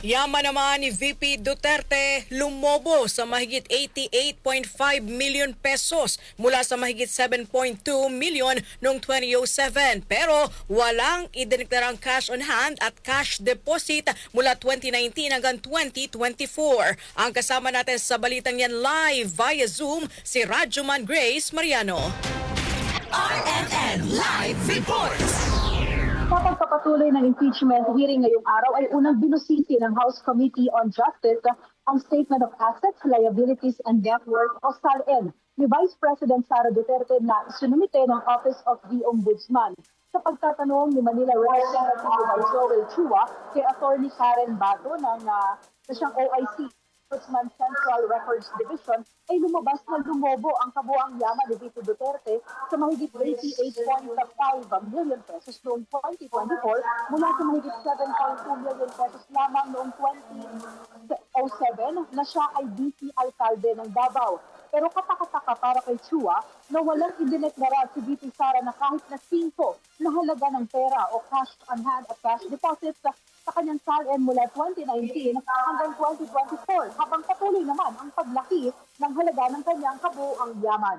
Yaman naman ni VP Duterte lumobo sa mahigit 88.5 million pesos mula sa mahigit 7.2 million noong 2007. Pero walang idineklarang cash on hand at cash deposit mula 2019 hanggang 2024. Ang kasama natin sa balitang yan live via Zoom si Rajuman Grace Mariano. RMN Live Reports! Sa pagpapatuloy ng impeachment hearing ngayong araw ay unang binusisi ng House Committee on Justice ang Statement of Assets, Liabilities and Net Worth o SALN ni Vice President Sara Duterte na isinumite ng Office of the Ombudsman. Sa pagtatanong ni Manila Representative Joel Chua kay Attorney Karen Bato na siyang OIC Ombudsman Central Records Division ay lumabas na lumobo ang kabuang yaman ni VP Duterte sa mahigit 88.5 million pesos noong 2024 mula sa mahigit 7.2 million pesos lamang noong 2007 na siya ay DC Alcalde ng Davao. Pero katakataka para kay Chua na walang idineklara si VP Sara na kahit na 5 na halaga ng pera o cash on hand at cash deposits sa kanyang SALN mula 2019 hanggang 2024 habang patuloy naman ang paglaki ng halaga ng kanyang kabuuang yaman.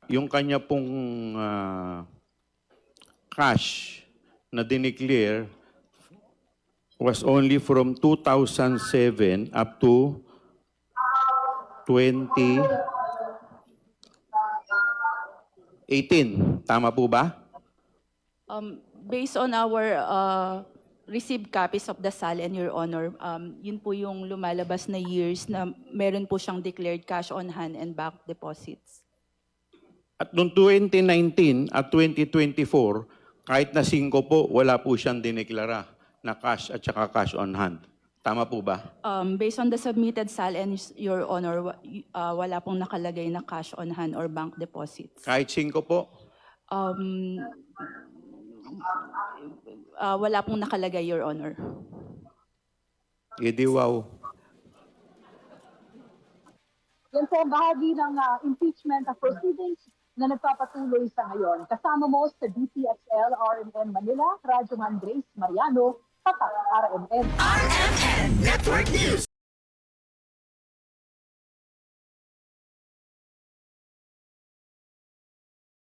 Yung kanya pong cash na dineclare was only from 2007 up to 2018. Tama po ba? Based on our received copies of the SALN, Your Honor, yun po yung lumalabas na years na meron po siyang declared cash on hand and bank deposits. At noong 2019 at 2024, kahit na 5 po, wala po siyang dineklara na cash at saka cash on hand. Tama po ba? Based on the submitted SALN, Your Honor, wala pong nakalagay na cash on hand or bank deposits. Kahit 5 po? Wala pong nakalagay, Your Honor. Edi wow. Yan po ang bahagi ng impeachment proceedings na nagpapatuloy sa ngayon. Kasama mo sa DCXL, RMN Manila, Rajuman Grace Mariano, Tatak RMN. RMN Network News!